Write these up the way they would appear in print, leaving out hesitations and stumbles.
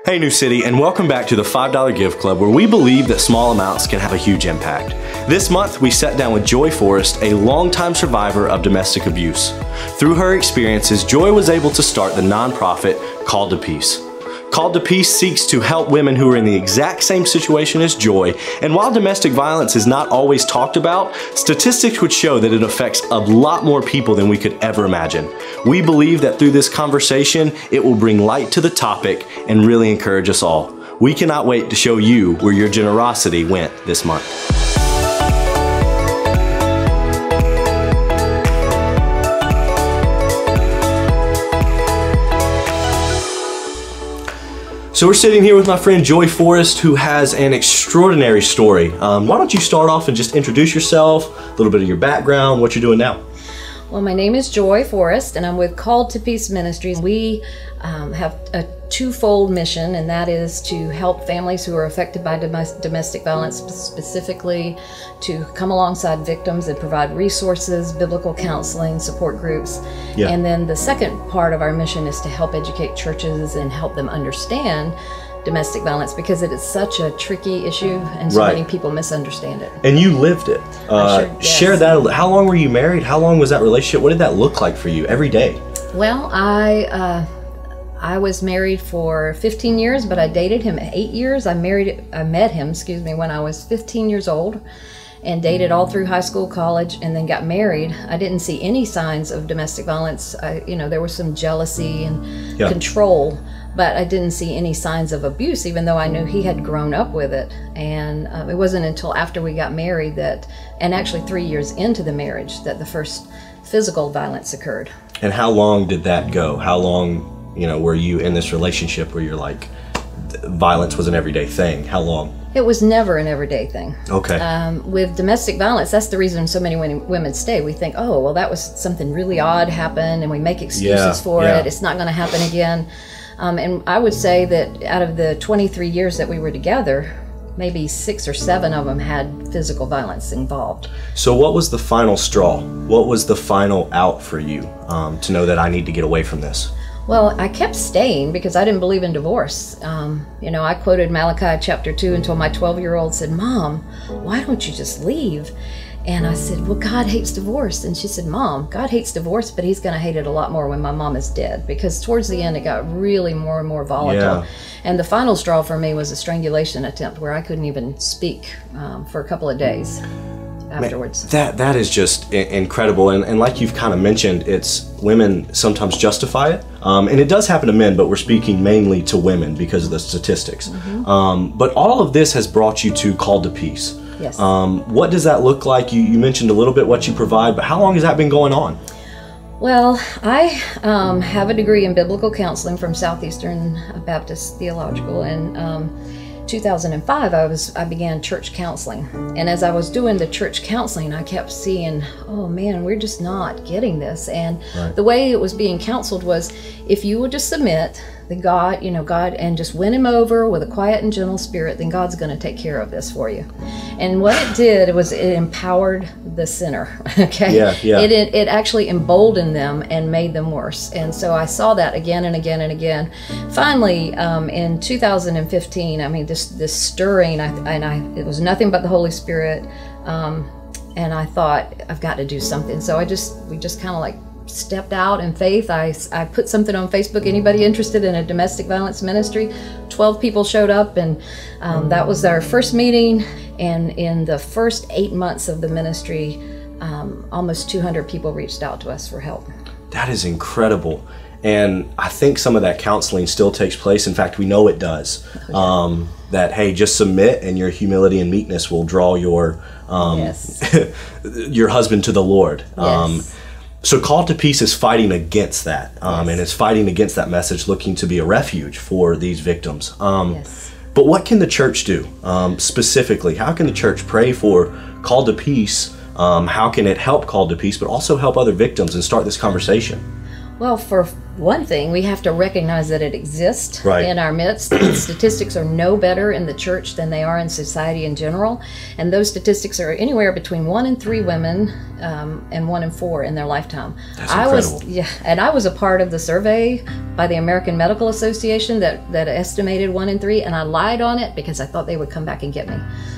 Hey New City, and welcome back to the $5 Give Club, where we believe that small amounts can have a huge impact. This month, we sat down with Joy Forrest, a longtime survivor of domestic abuse. Through her experiences, Joy was able to start the nonprofit Called to Peace. Called to Peace seeks to help women who are in the exact same situation as Joy, and while domestic violence is not always talked about, statistics would show that it affects a lot more people than we could ever imagine. We believe that through this conversation, it will bring light to the topic and really encourage us all. We cannot wait to show you where your generosity went this month. So we're sitting here with my friend Joy Forrest, who has an extraordinary story. Why don't you start off and just introduce yourself, a little bit of your background, what you're doing now. Well, my name is Joy Forrest, and I'm with Called to Peace Ministries. We have a twofold mission, and that is to help families who are affected by domestic violence, specifically to come alongside victims and provide resources, biblical counseling, support groups. Yeah. And then the second part of our mission is to help educate churches and help them understand domestic violence, because it is such a tricky issue and so many people misunderstand it. And you lived it. Share that. How long were you married? How long was that relationship? What did that look like for you every day? Well, I was married for 15 years, but I dated him 8 years. I met him, when I was 15 years old, and dated all through high school, college, and then got married. I didn't see any signs of domestic violence. There was some jealousy and control, but I didn't see any signs of abuse, even though I knew he had grown up with it. And it wasn't until after we got married and actually 3 years into the marriage, that the first physical violence occurred. And how long did that go? How long, were you in this relationship where you're like, violence was an everyday thing? How long? It was never an everyday thing. Okay. With domestic violence, that's the reason so many women stay. We think, oh, well, that was something really odd happened, and we make excuses for it. It's not going to happen again. And I would say that out of the 23 years that we were together, maybe 6 or 7 of them had physical violence involved. So what was the final straw? What was the final out for you to know that I need to get away from this? Well, I kept staying because I didn't believe in divorce. I quoted Malachi chapter 2 until my 12-year-old said, "Mom, why don't you just leave?" And I said, "Well, God hates divorce." And she said, "Mom, God hates divorce, but he's going to hate it a lot more when my mom is dead." Because towards the end, it got really more and more volatile. Yeah. And the final straw for me was a strangulation attempt where I couldn't even speak for a couple of days afterwards. Man, that is just incredible. And like you've kind of mentioned, it's women sometimes justify it. And it does happen to men, but we're speaking mainly to women because of the statistics. Mm-hmm. But all of this has brought you to Called to Peace. Yes. What does that look like? You mentioned a little bit what you provide, but how long has that been going on? Well, I have a degree in biblical counseling from Southeastern Baptist Theological, and 2005 I began church counseling. And as I was doing the church counseling, I kept seeing, oh man, we're just not getting this. And the way it was being counseled was, if you would just submit, then God, and just win him over with a quiet and gentle spirit, then God's going to take care of this for you. And what it did was it empowered the sinner. Okay. Yeah. It actually emboldened them and made them worse. And so I saw that again and again and again. Finally, in 2015, this stirring, it was nothing but the Holy Spirit. And I thought, I've got to do something. So we just kind of like stepped out in faith. I put something on Facebook, anybody interested in a domestic violence ministry? 12 people showed up, and that was our first meeting. And in the first 8 months of the ministry, almost 200 people reached out to us for help. That is incredible. And I think some of that counseling still takes place. In fact, we know it does. That, hey, just submit, and your humility and meekness will draw your your husband to the Lord. Yes. So Called to Peace is fighting against that, and it's fighting against that message, looking to be a refuge for these victims. But what can the church do specifically? How can the church pray for Called to Peace? How can it help Called to Peace, but also help other victims and start this conversation? Well, for one thing, we have to recognize that it exists Right. in our midst. The statistics are no better in the church than they are in society in general. And those statistics are anywhere between 1 in 3 women and 1 in 4 in their lifetime. That's incredible. And I was a part of the survey by the American Medical Association that estimated 1 in 3, and I lied on it because I thought they would come back and get me.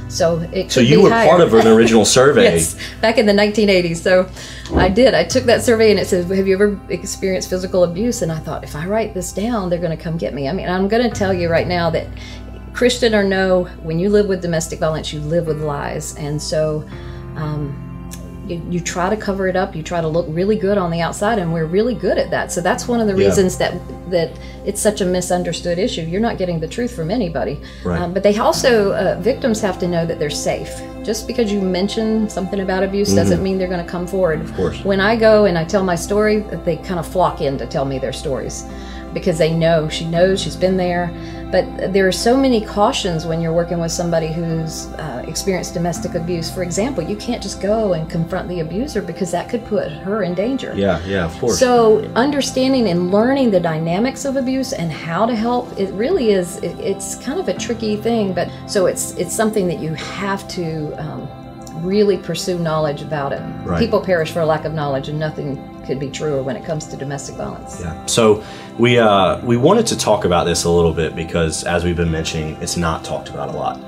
So it So could you be were higher. part of an original survey. Yes, back in the 1980s. So I did. I took that survey and it said, have you ever experienced physical abuse? And I thought, if I write this down, they're going to come get me. I mean, I'm going to tell you right now that Christian or no, when you live with domestic violence, you live with lies. And so you try to cover it up. You try to look really good on the outside, and we're really good at that. So that's one of the reasons that it's such a misunderstood issue. You're not getting the truth from anybody. Right. But they also, victims have to know that they're safe. Just because you mention something about abuse doesn't mean they're going to come forward. Of course. When I go and I tell my story, they kind of flock in to tell me their stories because they know, she knows, she's been there. But there are so many cautions when you're working with somebody who's experienced domestic abuse. For example, you can't just go and confront the abuser because that could put her in danger. Yeah, of course. So understanding and learning the dynamics of abuse and how to help, it really is, it's kind of a tricky thing, but so it's something that you have to really pursue knowledge about it. Right. People perish for a lack of knowledge, and nothing could be truer when it comes to domestic violence. Yeah. So we wanted to talk about this a little bit because, as we've been mentioning, it's not talked about a lot.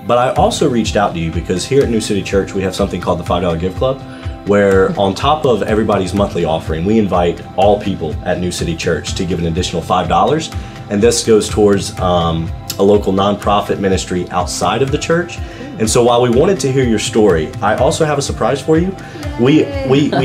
But I also reached out to you because here at New City Church we have something called the $5 Give Club, where on top of everybody's monthly offering, we invite all people at New City Church to give an additional $5, and this goes towards a local nonprofit ministry outside of the church. And so while we wanted to hear your story, I also have a surprise for you. We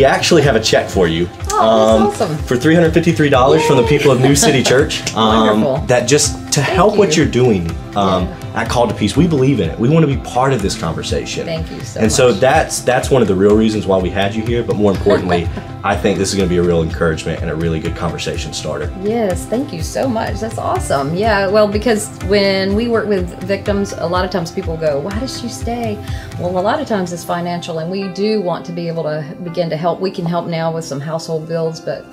actually have a check for you. Oh, that's awesome. For $353 from the people of New City Church. Wonderful. That just to help what you're doing at Call to Peace. We believe in it. We want to be part of this conversation. Thank you so And much. so that's one of the real reasons why we had you here. But more importantly, I think this is going to be a real encouragement and a really good conversation starter. Yes, thank you so much. That's awesome. Yeah, well, because when we work with victims, a lot of times people go, why does she stay? Well, a lot of times it's financial, and we do want to be able to begin to help. We can help now with some household bills, but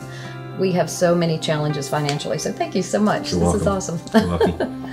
we have so many challenges financially. So thank you so much. You're This welcome. is awesome. You're welcome.